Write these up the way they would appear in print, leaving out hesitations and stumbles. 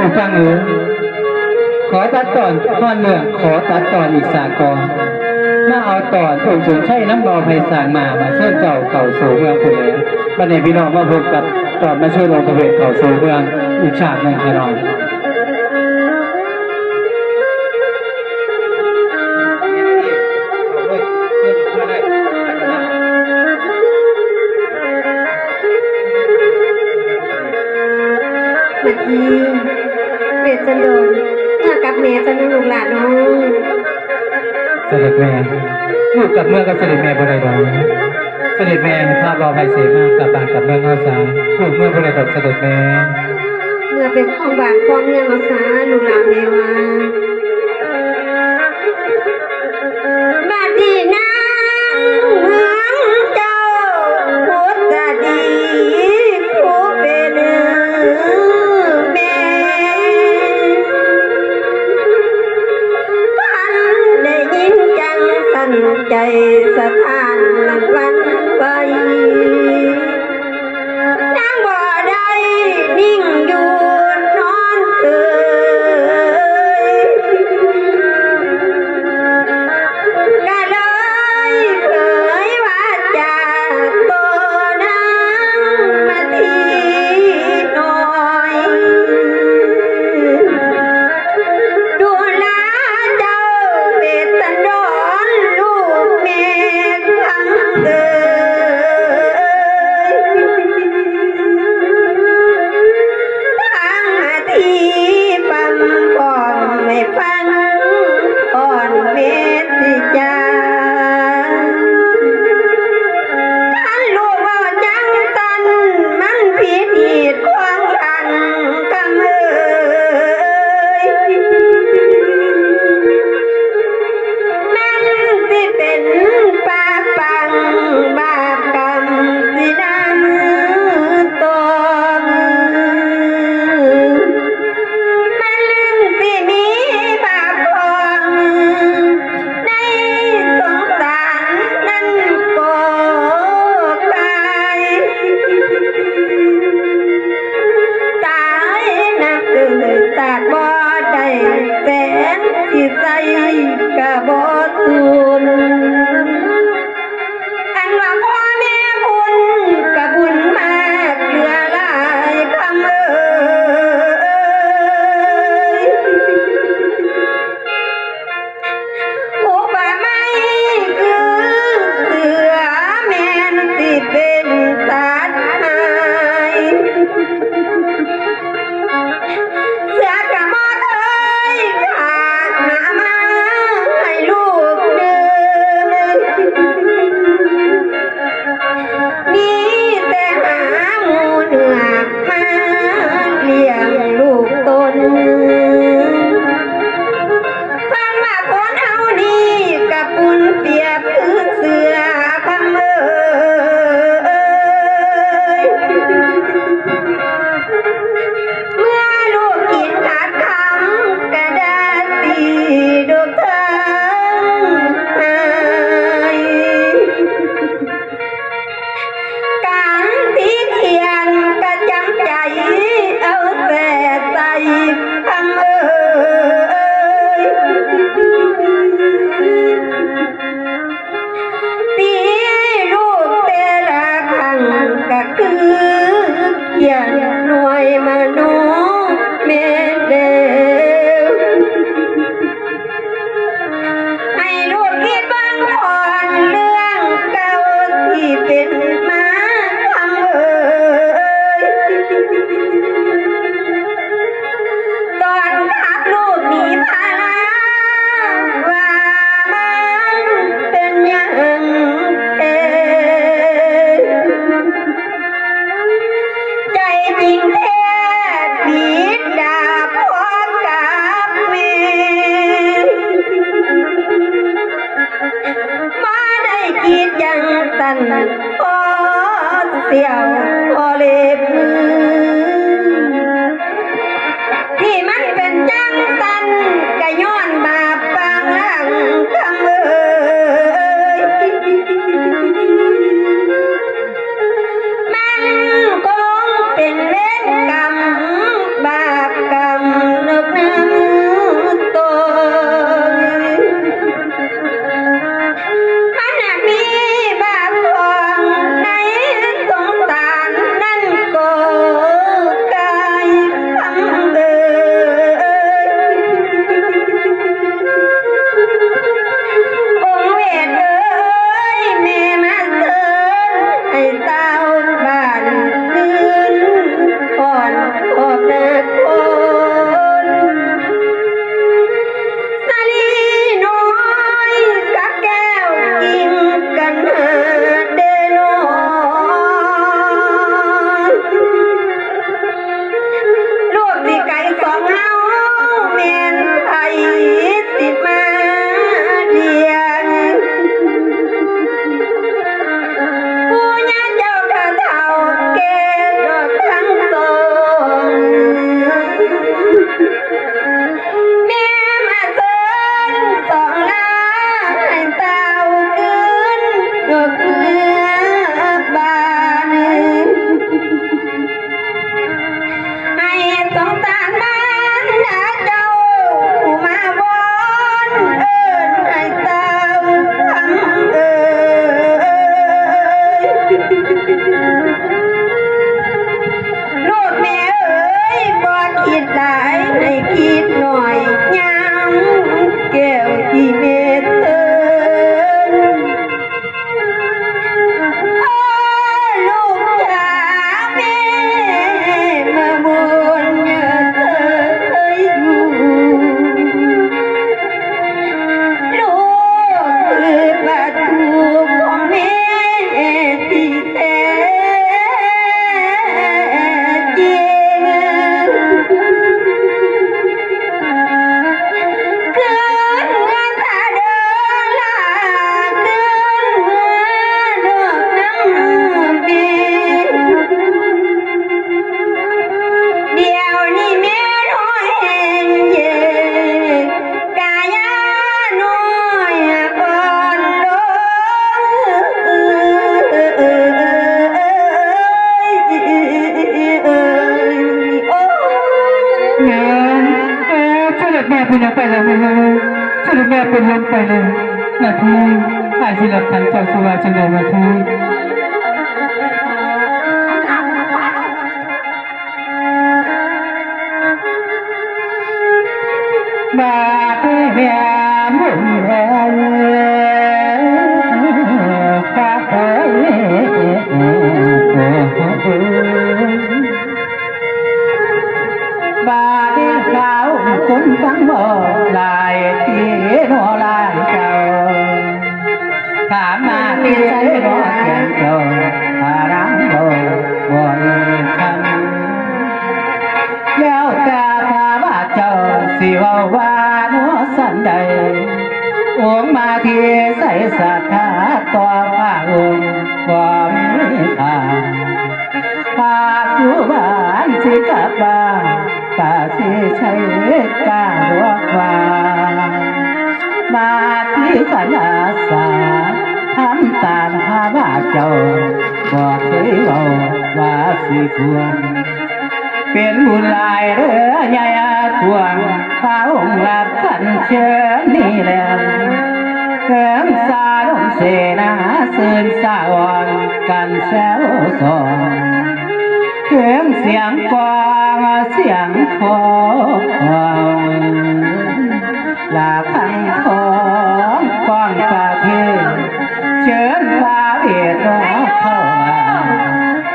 ผู้ฟังเอ๋ยขอตัดตอนข้อเรื่องขอตัดตอนอีกสากรมาเอาตอนถูกสนใช่น้ำรอไพศาลมาเชิญเจ้าเข่าสู่เมืองผู้แล้วบัดนี้พี่น้องมาพบกับตอนมาเชิญองค์พระเวทเข่าสู่เมืองอีกฉากหนึ่งพี่น้องวันนี้เวทจันโดนมากับแม่จันลูกหลานน้องเสด็จแม่ลูกกับเมืองกับเสด็จแม่บ่ได้ดอกเสด็จแม่ภาพรอไพเสมากลับบ้านกับเมืองเอาสาลูกเมืองบ่ได้ดอกเสด็จแม่เมื่อเป็นของบ้านของเมืองเอาสาลูกหลานแม่ว่าบ้านที่นางเมืองเจ้าพุทธดีผู้เป็นแม่พันได้ยินจังสั่นใจสะท้านนั่นวันไปนางบ่ได้นิ่งอยู่นอนเตย แม่มาเซินสองลาให้เต้าขึ้นดอกเมื่อบานให้สงสารมันนะเจ้ามาบอนเอิ้นให้เต้าฟังลูกแม่เอ้ยบ่คิดหลายให้คิดหน่อยยังแก้วที่เม็ดเอิ้นโอ้ลูกจ๋าแม่มาบุญเยอะเอ้ยอยู่ลูกคือประตูของแม่ที่แท้จริงคืนเงินถ้าเดินลาคืนเงินดอกน้ำปีเดี๋ยวนี้แม่น้อยแห่งเย็นกายาน้อยอ่อนลง แม่ช่วยแม่เป็นยังไปแล้วแม่ช่วยแม่เป็นลมไปเลยแม่พูดอาชีพทันเจ้าสุราจังเลยแม่พูดบาดแผลมุ่งแผลฟ้าเอ้บาดขาวจนฟังบ่ลายที่นอลายเจ้าถามมาที่ใส่รอแก่เจ้าหารังบ่บ่คำแล้วแต่พาว่าเจ้าสิเว้าว่านัวสันใดองค์มาที่ใส่ศรัทธาต่อพระองค์บ่มีค่าหากอยู่บ้านสิกลับบ้านกะสิใช้กาหัวความาที่ขันอาสาทำตามพาว่าเจ้าบ่เคยเว้าว่าสิควรเป็นบุญหลายเด้อใหญ่ทวงพระองค์รับขันเชิญนี่แหละเถิงสาลงเสนาซื่นสาวรกันแซวสอนเสียงเสียงกวางเสียงคอลาพังทองก้อนประเทศเชิญพาเวทน้อเข้ามา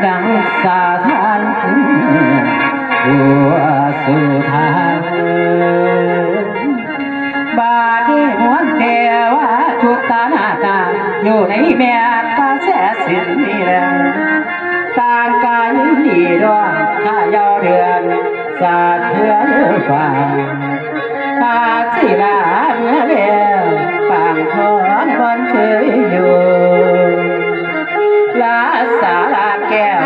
ดังสาธานหัวสุธาบาดีหวนเทวาจุตานาตาอยู่ในแม่กาแสสินนี่แหละต่างกายยินดีด้วยข้ายาวเดือนสาเทือนฟ้าตาสีลาเนื้อเลี้ยวปางทองบนเคยอยู่ลาสาลาแก้ว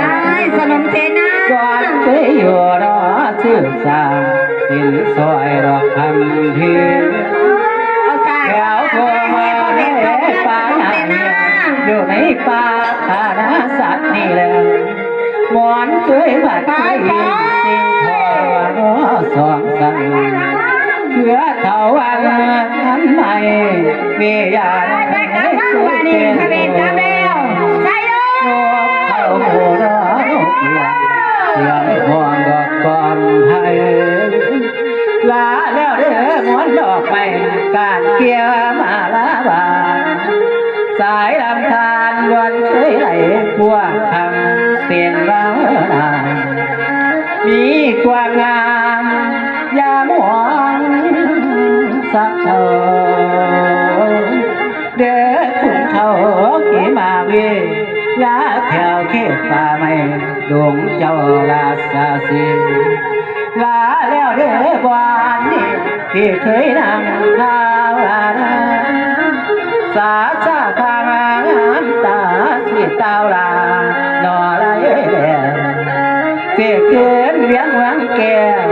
สนมเสนา ก่อนเคยอยู่รอชื่อสาสินสวยดอกคำพีแถวโคมาในป่าหนาอยู่ในป่าธานาสัตว์นี่แหละหมอนเคยผัดเคยสิ่งพอสองสั่งเพื่อเท่าวันทันใหม่เมียาให้สวยเป็นโนเท่าโบราณเกียงห่วงดอกก่อนให้ลาแล้วเด้อม้วนดอกไปการเกี่ยวมาลาบานสายลำธารวันเคยไหลกว้างทำเสียนบ้างมีความงามยามหวงสักเท่าเด้อคุณเขาขี่มาเวยาแถวเขตป่าไม่ดวงเจ้าลาสาสีลาแล้วเด้อบ้านนี้ที่เคยนั่งข้าวสาชาทางน้ำตาสีเต้าลานอไรแดงเสียเกินเลี้ยงหวังแก้ว